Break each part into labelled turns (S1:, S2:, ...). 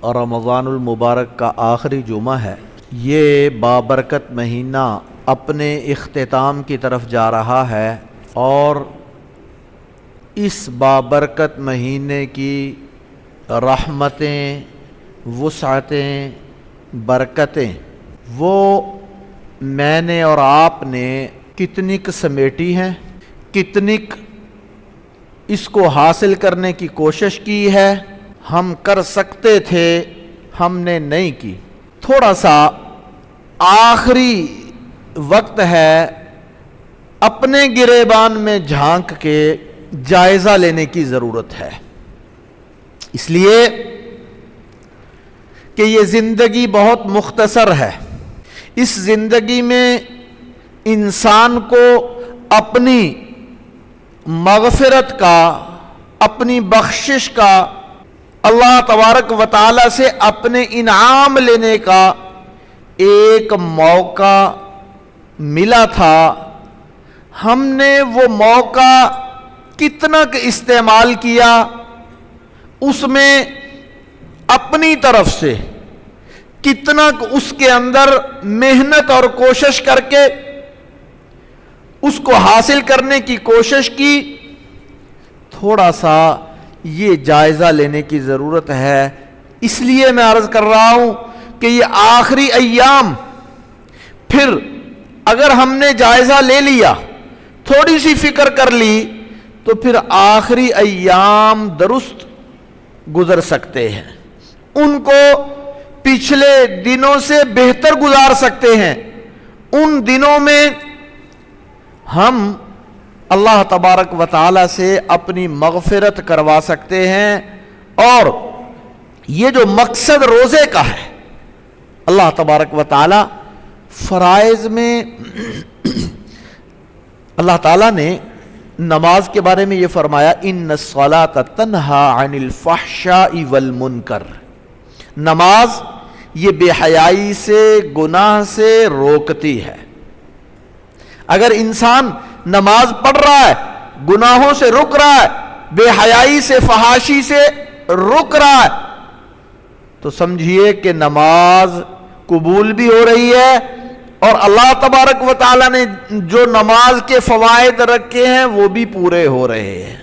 S1: رمضان المبارک کا آخری جمعہ ہے۔ یہ بابرکت مہینہ اپنے اختتام کی طرف جا رہا ہے اور اس بابرکت مہینے کی رحمتیں، وسعتیں، برکتیں وہ میں نے اور آپ نے کتنی سمیٹی ہیں، کتنی اس کو حاصل کرنے کی کوشش کی ہے۔ ہم کر سکتے تھے، ہم نے نہیں کی۔ تھوڑا سا آخری وقت ہے اپنے گریبان میں جھانک کے جائزہ لینے کی ضرورت ہے، اس لیے کہ یہ زندگی بہت مختصر ہے۔ اس زندگی میں انسان کو اپنی مغفرت کا، اپنی بخشش کا، اللہ تبارک و تعالی سے اپنے انعام لینے کا ایک موقع ملا تھا۔ ہم نے وہ موقع کتنا استعمال کیا، اس میں اپنی طرف سے کتنا اس کے اندر محنت اور کوشش کر کے اس کو حاصل کرنے کی کوشش کی، تھوڑا سا یہ جائزہ لینے کی ضرورت ہے۔ اس لیے میں عرض کر رہا ہوں کہ یہ آخری ایام، پھر اگر ہم نے جائزہ لے لیا، تھوڑی سی فکر کر لی، تو پھر آخری ایام درست گزر سکتے ہیں، ان کو پچھلے دنوں سے بہتر گزار سکتے ہیں۔ ان دنوں میں ہم اللہ تبارک و تعالی سے اپنی مغفرت کروا سکتے ہیں، اور یہ جو مقصد روزے کا ہے، اللہ تبارک و تعالی فرائض میں اللہ تعالیٰ نے نماز کے بارے میں یہ فرمایا، ان الصلاۃ تنہی عن الفحشاء والمنکر۔ نماز یہ بے حیائی سے، گناہ سے روکتی ہے۔ اگر انسان نماز پڑھ رہا ہے، گناہوں سے رک رہا ہے، بے حیائی سے، فحاشی سے رک رہا ہے، تو سمجھیے کہ نماز قبول بھی ہو رہی ہے، اور اللہ تبارک و تعالیٰ نے جو نماز کے فوائد رکھے ہیں وہ بھی پورے ہو رہے ہیں۔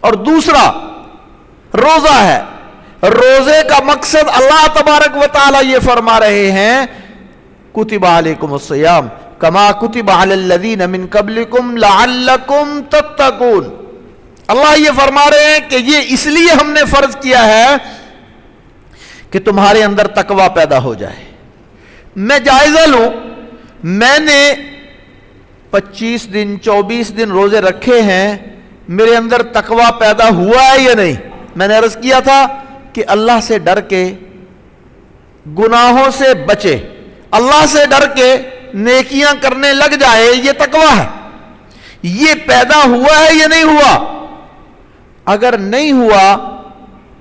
S1: اور دوسرا روزہ ہے۔ روزے کا مقصد اللہ تبارک و تعالیٰ یہ فرما رہے ہیں، کتب علیکم الصیام کما کتب علی الذین من قبلکم لعلکم تتقون۔ اللہ یہ فرما رہے ہیں کہ یہ اس لیے ہم نے فرض کیا ہے کہ تمہارے اندر تقوی پیدا ہو جائے۔ میں جائزہ لوں، میں نے 25 دن 24 دن روزے رکھے ہیں، میرے اندر تقوی پیدا ہوا ہے یا نہیں؟ میں نے عرض کیا تھا کہ اللہ سے ڈر کے گناہوں سے بچے، اللہ سے ڈر کے نیکیاں کرنے لگ جائے، یہ تقوی ہے۔ یہ پیدا ہوا ہے یا نہیں ہوا؟ اگر نہیں ہوا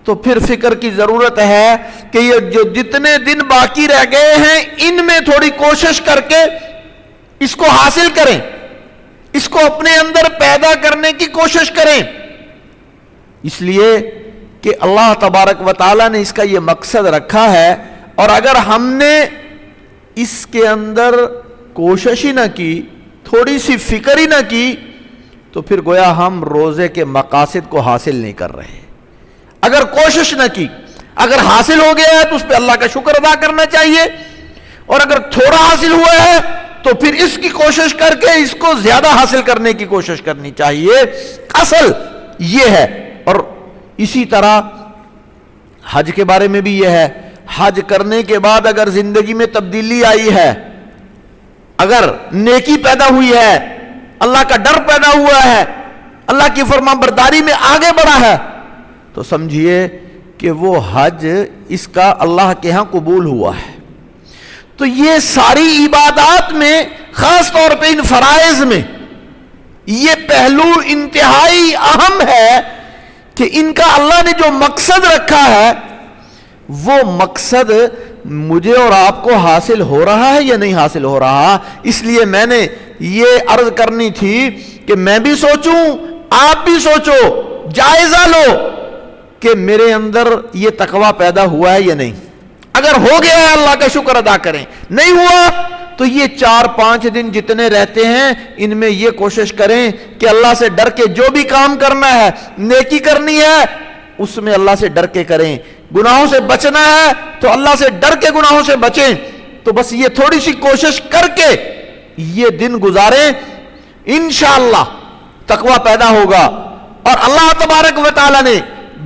S1: تو پھر فکر کی ضرورت ہے کہ یہ جو جتنے دن باقی رہ گئے ہیں، ان میں تھوڑی کوشش کر کے اس کو حاصل کریں، اس کو اپنے اندر پیدا کرنے کی کوشش کریں، اس لیے کہ اللہ تبارک و تعالیٰ نے اس کا یہ مقصد رکھا ہے۔ اور اگر ہم نے اس کے اندر کوشش ہی نہ کی، تھوڑی سی فکر ہی نہ کی، تو پھر گویا ہم روزے کے مقاصد کو حاصل نہیں کر رہے۔ اگر کوشش نہ کی، اگر حاصل ہو گیا ہے تو اس پہ اللہ کا شکر ادا کرنا چاہیے، اور اگر تھوڑا حاصل ہوا ہے تو پھر اس کی کوشش کر کے اس کو زیادہ حاصل کرنے کی کوشش کرنی چاہیے۔ اصل یہ ہے۔ اور اسی طرح حج کے بارے میں بھی یہ ہے، حج کرنے کے بعد اگر زندگی میں تبدیلی آئی ہے، اگر نیکی پیدا ہوئی ہے، اللہ کا ڈر پیدا ہوا ہے، اللہ کی فرما برداری میں آگے بڑھا ہے، تو سمجھیے کہ وہ حج اس کا اللہ کے ہاں قبول ہوا ہے۔ تو یہ ساری عبادات میں، خاص طور پہ ان فرائض میں، یہ پہلو انتہائی اہم ہے کہ ان کا اللہ نے جو مقصد رکھا ہے، وہ مقصد مجھے اور آپ کو حاصل ہو رہا ہے یا نہیں حاصل ہو رہا۔ اس لیے میں نے یہ عرض کرنی تھی کہ میں بھی سوچوں، آپ بھی سوچو، جائزہ لو کہ میرے اندر یہ تقوی پیدا ہوا ہے یا نہیں. اگر ہو گیا ہے اللہ کا شکر ادا کریں, نہیں ہوا تو یہ 4-5 دن جتنے رہتے ہیں ان میں یہ کوشش کریں کہ اللہ سے ڈر کے جو بھی کام کرنا ہے, نیکی کرنی ہے اس میں اللہ سے ڈر کے کریں, گناہوں سے بچنا ہے تو اللہ سے ڈر کے گناہوں سے بچیں. تو بس یہ تھوڑی سی کوشش کر کے یہ دن گزاریں, انشاءاللہ تقوی پیدا ہوگا. اور اللہ تبارک و تعالی نے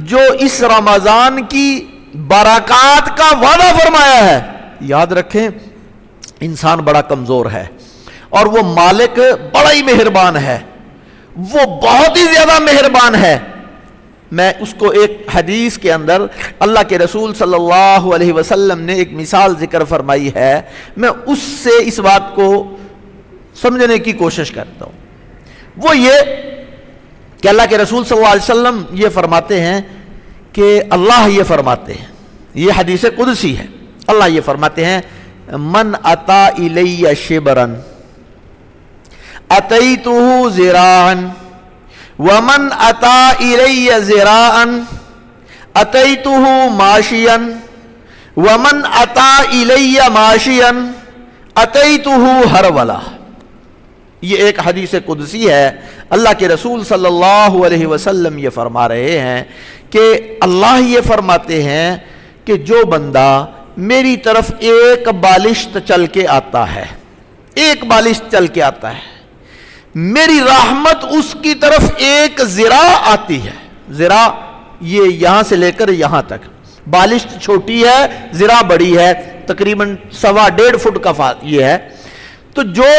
S1: جو اس رمضان کی برکات کا وعدہ فرمایا ہے, یاد رکھیں انسان بڑا کمزور ہے اور وہ مالک بڑا ہی مہربان ہے, وہ بہت ہی زیادہ مہربان ہے. میں اس کو ایک حدیث کے اندر اللہ کے رسول صلی اللہ علیہ وسلم نے ایک مثال ذکر فرمائی ہے, میں اس سے اس بات کو سمجھنے کی کوشش کرتا ہوں. وہ یہ کہ اللہ کے رسول صلی اللہ علیہ وسلم یہ فرماتے ہیں کہ اللہ یہ فرماتے ہیں, یہ حدیث قدسی ہے, اللہ یہ فرماتے ہیں من اتا الی شبرا اتیتہ ذراعا ومن اتا الی ذراعا اتیتہ ماشیا ومن اتا الی ماشیا اتیتہ ہرولا. یہ ایک حدیث قدسی ہے, اللہ کے رسول صلی اللہ علیہ وسلم یہ فرما رہے ہیں کہ اللہ یہ فرماتے ہیں کہ جو بندہ میری طرف ایک بالشت چل کے آتا ہے, ایک بالشت چل کے آتا ہے, میری رحمت اس کی طرف ایک ذراع آتی ہے. ذراع یہ یہاں سے لے کر یہاں تک, بالشت چھوٹی ہے ذراع بڑی ہے, تقریباً 1.5 فٹ کا یہ ہے. تو جو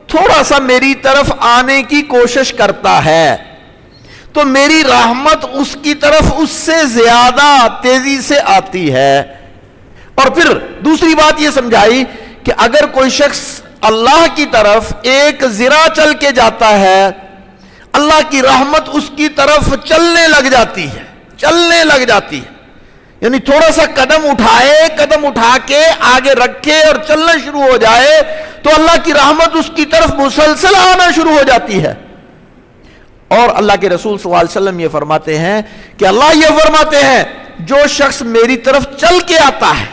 S1: تھوڑا سا میری طرف آنے کی کوشش کرتا ہے تو میری رحمت اس کی طرف اس سے زیادہ تیزی سے آتی ہے. اور پھر دوسری بات یہ سمجھائی کہ اگر کوئی شخص اللہ کی طرف ایک ذراع چل کے جاتا ہے, اللہ کی رحمت اس کی طرف چلنے لگ جاتی ہے, چلنے لگ جاتی ہے. یعنی تھوڑا سا قدم اٹھائے, قدم اٹھا کے آگے رکھے اور چلنا شروع ہو جائے تو اللہ کی رحمت اس کی طرف مسلسل آنا شروع ہو جاتی ہے. اور اللہ کے رسول صلی اللہ علیہ وسلم یہ فرماتے ہیں کہ اللہ یہ فرماتے ہیں جو شخص میری طرف چل کے آتا ہے,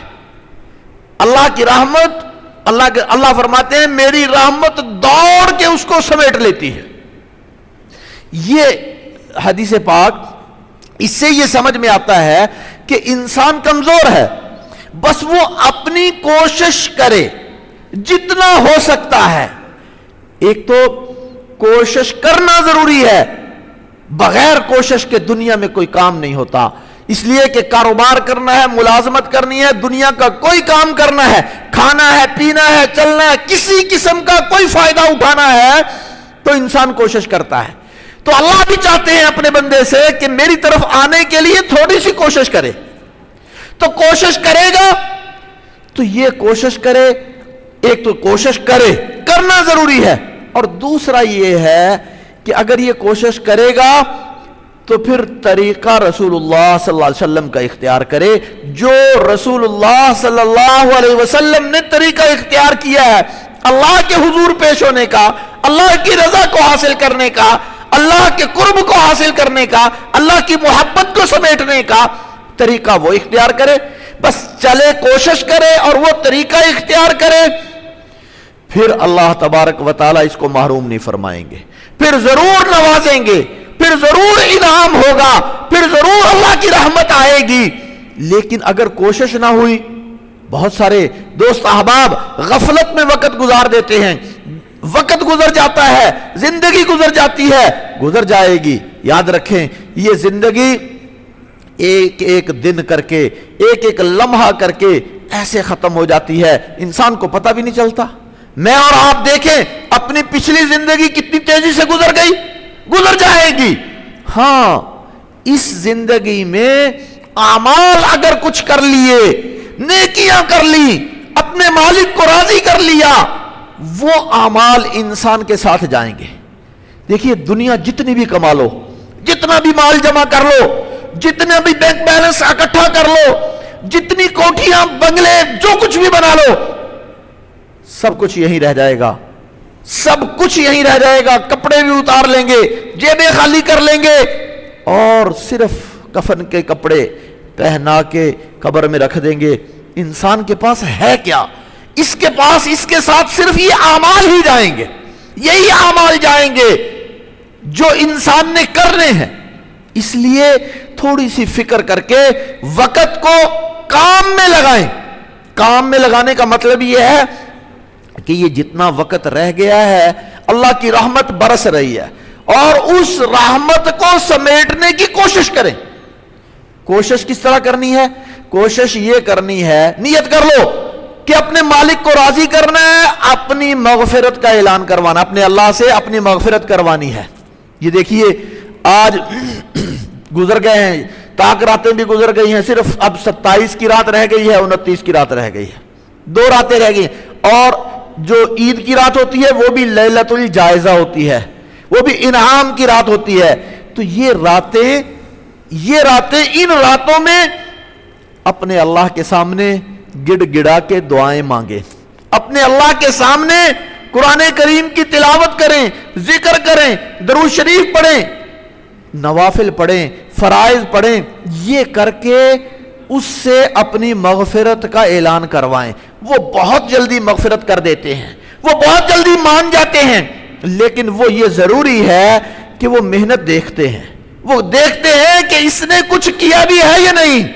S1: اللہ کی رحمت, اللہ فرماتے ہیں میری رحمت دوڑ کے اس کو سمیٹ لیتی ہے. یہ حدیث پاک, اس سے یہ سمجھ میں آتا ہے کہ انسان کمزور ہے, بس وہ اپنی کوشش کرے جتنا ہو سکتا ہے. ایک تو کوشش کرنا ضروری ہے, بغیر کوشش کے دنیا میں کوئی کام نہیں ہوتا. اس لیے کہ کاروبار کرنا ہے, ملازمت کرنی ہے, دنیا کا کوئی کام کرنا ہے, کھانا ہے, پینا ہے, چلنا ہے, کسی قسم کا کوئی فائدہ اٹھانا ہے تو انسان کوشش کرتا ہے. تو اللہ بھی چاہتے ہیں اپنے بندے سے کہ میری طرف آنے کے لیے تھوڑی سی کوشش کرے. تو کوشش کرے گا تو یہ کوشش کرے, ایک تو کوشش کرے, کرنا ضروری ہے, اور دوسرا یہ ہے کہ اگر یہ کوشش کرے گا تو پھر طریقہ رسول اللہ صلی اللہ علیہ وسلم کا اختیار کرے, جو رسول اللہ صلی اللہ علیہ وسلم نے طریقہ اختیار کیا ہے اللہ کے حضور پیش ہونے کا, اللہ کی رضا کو حاصل کرنے کا, اللہ کے قرب کو حاصل کرنے کا, اللہ کی محبت کو سمیٹنے کا طریقہ وہ اختیار کرے. بس چلے, کوشش کرے اور وہ طریقہ اختیار کرے, پھر اللہ تبارک و تعالی اس کو محروم نہیں فرمائیں گے, پھر ضرور نوازیں گے, پھر ضرور انعام ہوگا, پھر ضرور اللہ کی رحمت آئے گی. لیکن اگر کوشش نہ ہوئی, بہت سارے دوست احباب غفلت میں وقت گزار دیتے ہیں, وقت گزر جاتا ہے, زندگی گزر جاتی ہے, گزر جائے گی. یاد رکھیں یہ زندگی ایک ایک دن کر کے, ایک ایک لمحہ کر کے ایسے ختم ہو جاتی ہے, انسان کو پتہ بھی نہیں چلتا. میں اور آپ دیکھیں اپنی پچھلی زندگی کتنی تیزی سے گزر گئی, گزر جائے گی. ہاں, اس زندگی میں اعمال اگر کچھ کر لیے, نیکیاں کر لی, اپنے مالک کو راضی کر لیا, وہ اعمال انسان کے ساتھ جائیں گے. دیکھیے دنیا جتنی بھی کما لو, جتنا بھی مال جمع کر لو, جتنا بھی بینک بیلنس اکٹھا کر لو, جتنی کوٹھیاں, بنگلے, جو کچھ بھی بنا لو, سب کچھ یہیں رہ جائے گا, سب کچھ یہیں رہ جائے گا. کپڑے بھی اتار لیں گے, جیبیں خالی کر لیں گے, اور صرف کفن کے کپڑے پہنا کے قبر میں رکھ دیں گے. انسان کے پاس ہے کیا؟ اس کے پاس اس کے ساتھ صرف یہ اعمال ہی جائیں گے, یہی اعمال جائیں گے جو انسان نے کرنے ہیں. اس لیے تھوڑی سی فکر کر کے وقت کو کام میں لگائیں. کام میں لگانے کا مطلب یہ ہے کہ یہ جتنا وقت رہ گیا ہے اللہ کی رحمت برس رہی ہے, اور اس رحمت کو سمیٹنے کی کوشش کریں. کوشش کس طرح کرنی ہے؟ کوشش یہ کرنی ہے, نیت کر لو کہ اپنے مالک کو راضی کرنا ہے, اپنی مغفرت کا اعلان کروانا, اپنے اللہ سے اپنی مغفرت کروانی ہے. یہ دیکھیے آج گزر گئے ہیں, تاک راتیں بھی گزر گئی ہیں, صرف اب 27 کی رات رہ گئی ہے, 29 کی رات رہ گئی ہے, 2 راتیں رہ گئی. اور جو عید کی رات ہوتی ہے وہ بھی لیلۃ الجائزہ ہوتی ہے, وہ بھی انعام کی رات ہوتی ہے. تو یہ راتیں ان راتوں میں اپنے اللہ کے سامنے گڑ گڑا کے دعائیں مانگیں, اپنے اللہ کے سامنے قرآن کریم کی تلاوت کریں, ذکر کریں, درود شریف پڑھیں, نوافل پڑھیں, فرائض پڑھیں. یہ کر کے اس سے اپنی مغفرت کا اعلان کروائیں. وہ بہت جلدی مغفرت کر دیتے ہیں, وہ بہت جلدی مان جاتے ہیں, لیکن وہ یہ ضروری ہے کہ وہ محنت دیکھتے ہیں, وہ دیکھتے ہیں کہ اس نے کچھ کیا بھی ہے یا نہیں,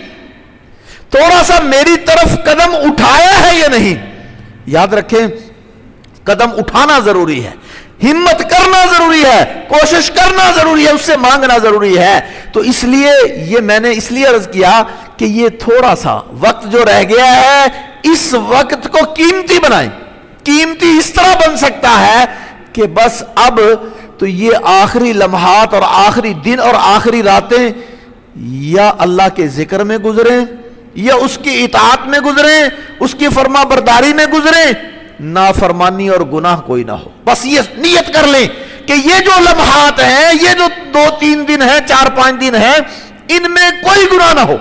S1: تھوڑا سا میری طرف قدم اٹھایا ہے یا نہیں. یاد رکھیں قدم اٹھانا ضروری ہے, ہمت کرنا ضروری ہے, کوشش کرنا ضروری ہے, اس سے مانگنا ضروری ہے. تو اس لیے یہ میں نے اس لیے عرض کیا کہ یہ تھوڑا سا وقت جو رہ گیا ہے اس وقت کو قیمتی بنائیں. قیمتی اس طرح بن سکتا ہے کہ بس اب تو یہ آخری لمحات اور آخری دن اور آخری راتیں یا اللہ کے ذکر میں گزریں, یا اس کی اطاعت میں گزریں, اس کی فرما برداری میں گزریں, نافرمانی اور گناہ کوئی نہ ہو. بس یہ نیت کر لیں کہ یہ جو لمحات ہیں, یہ جو 2-3 دن ہیں, 4-5 دن ہیں, ان میں کوئی گناہ نہ ہو,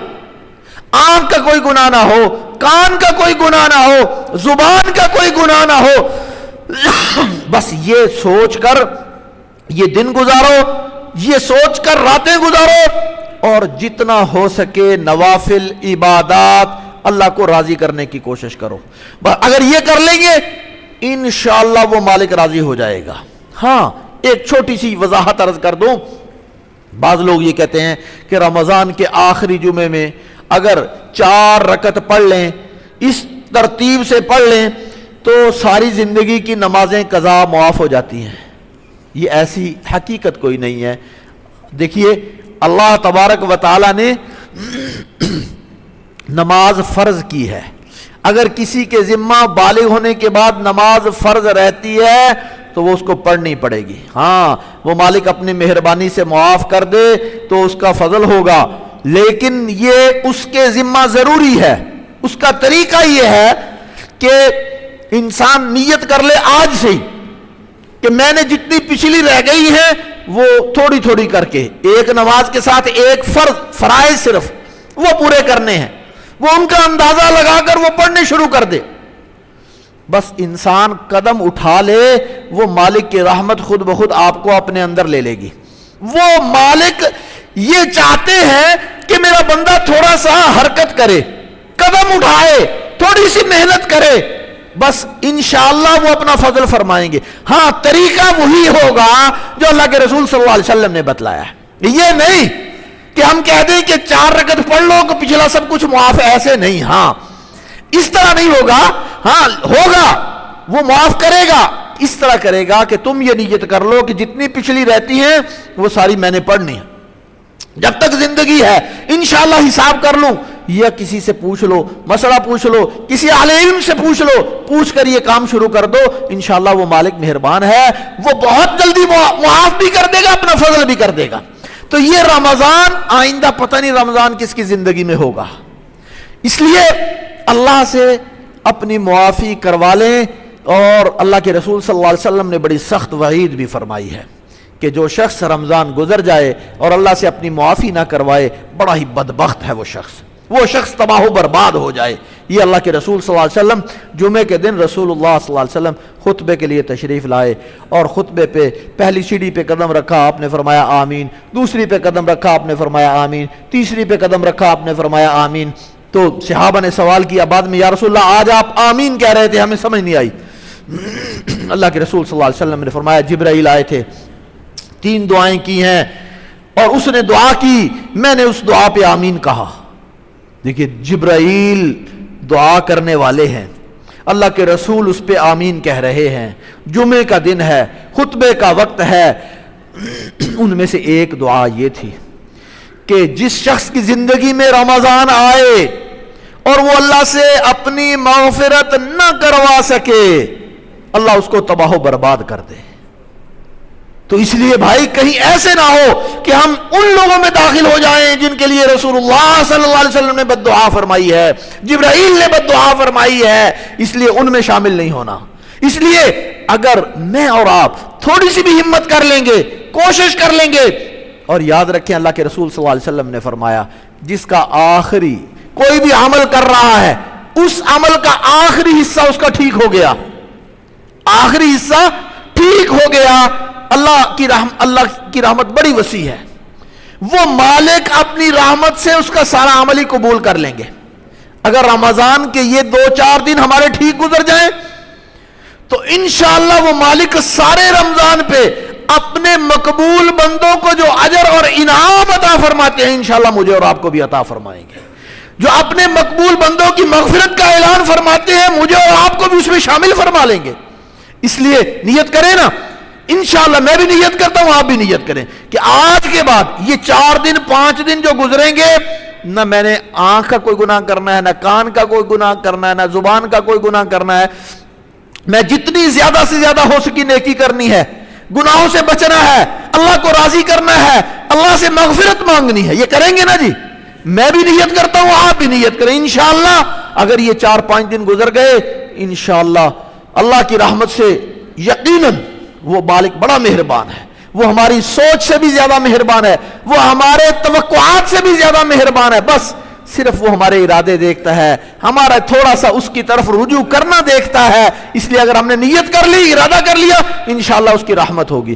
S1: آنکھ کا کوئی گناہ نہ ہو, کان کا کوئی گناہ نہ ہو, زبان کا کوئی گناہ نہ ہو. بس یہ سوچ کر یہ دن گزارو, یہ سوچ کر راتیں گزارو, اور جتنا ہو سکے نوافل عبادات اللہ کو راضی کرنے کی کوشش کرو. اگر یہ کر لیں گے انشاءاللہ وہ مالک راضی ہو جائے گا. ہاں ایک چھوٹی سی وضاحت عرض کر دوں. بعض لوگ یہ کہتے ہیں کہ رمضان کے آخری جمعے میں اگر 4 رکعت پڑھ لیں, اس ترتیب سے پڑھ لیں, تو ساری زندگی کی نمازیں قضا معاف ہو جاتی ہیں. یہ ایسی حقیقت کوئی نہیں ہے. دیکھیے اللہ تبارک و تعالی نے نماز فرض کی ہے. اگر کسی کے ذمہ بالغ ہونے کے بعد نماز فرض رہتی ہے تو وہ اس کو پڑھنی پڑے گی. ہاں وہ مالک اپنی مہربانی سے معاف کر دے تو اس کا فضل ہوگا, لیکن یہ اس کے ذمہ ضروری ہے. اس کا طریقہ یہ ہے کہ انسان نیت کر لے آج سے ہی کہ میں نے جتنی پچھلی رہ گئی ہیں وہ تھوڑی تھوڑی کر کے, ایک نماز کے ساتھ ایک فرائض صرف وہ پورے کرنے ہیں, وہ ان کا اندازہ لگا کر وہ پڑھنے شروع کر دے. بس انسان قدم اٹھا لے, وہ مالک کی رحمت خود بخود آپ کو اپنے اندر لے لے گی. وہ مالک یہ چاہتے ہیں کہ میرا بندہ تھوڑا سا حرکت کرے, قدم اٹھائے, تھوڑی سی محنت کرے, بس انشاءاللہ وہ اپنا فضل فرمائیں گے. ہاں طریقہ وہی ہوگا جو اللہ کے رسول صلی اللہ علیہ وسلم نے بتلایا ہے. یہ نہیں کہ ہم کہہ دیں کہ 4 رکعت پڑھ لو کہ پچھلا سب کچھ معاف ہے, ایسے نہیں. ہاں اس طرح نہیں ہوگا. ہاں ہوگا, وہ معاف کرے گا, اس طرح کرے گا کہ تم یہ نیت کر لو کہ جتنی پچھلی رہتی ہیں وہ ساری میں نے پڑھنی ہے, جب تک زندگی ہے انشاءاللہ حساب کر لوں, یا کسی سے پوچھ لو, مسئلہ پوچھ لو, کسی عالم سے پوچھ لو, پوچھ کر یہ کام شروع کر دو. انشاءاللہ وہ مالک مہربان ہے, وہ بہت جلدی معاف بھی کر دے گا, اپنا فضل بھی کر دے گا. تو یہ رمضان آئندہ پتہ نہیں رمضان کس کی زندگی میں ہوگا, اس لیے اللہ سے اپنی معافی کروا لیں. اور اللہ کے رسول صلی اللہ علیہ وسلم نے بڑی سخت وعید بھی فرمائی ہے کہ جو شخص رمضان گزر جائے اور اللہ سے اپنی معافی نہ کروائے بڑا ہی بدبخت ہے وہ شخص. وہ شخص تباہ و برباد ہو جائے۔ یہ اللہ کے رسول صلی اللہ علیہ وسلم جمعے کے دن رسول اللہ صلی اللہ علیہ وسلم خطبے کے لیے تشریف لائے، اور خطبے پہ پہلی سیڑھی پہ قدم رکھا، آپ نے فرمایا آمین، دوسری پہ قدم رکھا، آپ نے فرمایا آمین، تیسری پہ قدم رکھا، آپ نے فرمایا آمین۔ تو صحابہ نے سوال کیا بعد میں، یا رسول اللہ آج آپ آمین کہہ رہے تھے، ہمیں سمجھ نہیں آئی۔ اللہ کے رسول صلی اللہ علیہ وسلم نے فرمایا جبرائیل آئے تھے، 3 دعائیں کی ہیں، اور اس نے دعا کی، میں نے اس دعا پہ آمین کہا۔ دیکھیے جبرائیل دعا کرنے والے ہیں، اللہ کے رسول اس پہ آمین کہہ رہے ہیں، جمعے کا دن ہے، خطبے کا وقت ہے۔ ان میں سے ایک دعا یہ تھی کہ جس شخص کی زندگی میں رمضان آئے اور وہ اللہ سے اپنی مغفرت نہ کروا سکے، اللہ اس کو تباہ و برباد کر دے۔ تو اس لیے بھائی کہیں ایسے نہ ہو کہ ہم ان لوگوں میں داخل ہو جائیں جن کے لیے رسول اللہ صلی اللہ علیہ وسلم نے بد دعا فرمائی ہے، جبرائیل نے بد دعا فرمائی ہے، اس لیے ان میں شامل نہیں ہونا۔ اس لیے اگر میں اور آپ تھوڑی سی بھی ہمت کر لیں گے، کوشش کر لیں گے، اور یاد رکھیں اللہ کے رسول صلی اللہ علیہ وسلم نے فرمایا جس کا آخری کوئی بھی عمل کر رہا ہے، اس عمل کا آخری حصہ اس کا ٹھیک ہو گیا، آخری حصہ ٹھیک ہو گیا، اللہ کی رحمت بڑی وسیع ہے، وہ مالک اپنی رحمت سے اس کا سارا عمل ہی قبول کر لیں گے۔ اگر رمضان کے یہ 2-4 دن ہمارے ٹھیک گزر جائیں تو انشاءاللہ وہ مالک سارے رمضان پہ اپنے مقبول بندوں کو جو اجر اور انعام عطا فرماتے ہیں انشاءاللہ مجھے اور آپ کو بھی عطا فرمائیں گے، جو اپنے مقبول بندوں کی مغفرت کا اعلان فرماتے ہیں مجھے اور آپ کو بھی اس میں شامل فرما لیں گے۔ اس لیے نیت کریں نا، انشاءاللہ میں بھی نیت کرتا ہوں، آپ بھی نیت کریں کہ آج کے بعد یہ 4 دن 5 دن جو گزریں گے، نہ میں نے آنکھ کا کوئی گناہ کرنا ہے، نہ کان کا کوئی گناہ کرنا ہے، نہ زبان کا کوئی گناہ کرنا ہے، میں جتنی زیادہ سے زیادہ ہو سکی نیکی کرنی ہے، گناہوں سے بچنا ہے، اللہ کو راضی کرنا ہے، اللہ سے مغفرت مانگنی ہے۔ یہ کریں گے نا جی؟ میں بھی نیت کرتا ہوں، آپ بھی نیت کریں انشاءاللہ۔ اگر یہ 4-5 دن گزر گئے انشاءاللہ اللہ کی رحمت سے یقیناً وہ مالک بڑا مہربان ہے، وہ ہماری سوچ سے بھی زیادہ مہربان ہے، وہ ہمارے توقعات سے بھی زیادہ مہربان ہے، بس صرف وہ ہمارے ارادے دیکھتا ہے، ہمارا تھوڑا سا اس کی طرف رجوع کرنا دیکھتا ہے۔ اس لیے اگر ہم نے نیت کر لی، ارادہ کر لیا، انشاءاللہ اس کی رحمت ہوگی۔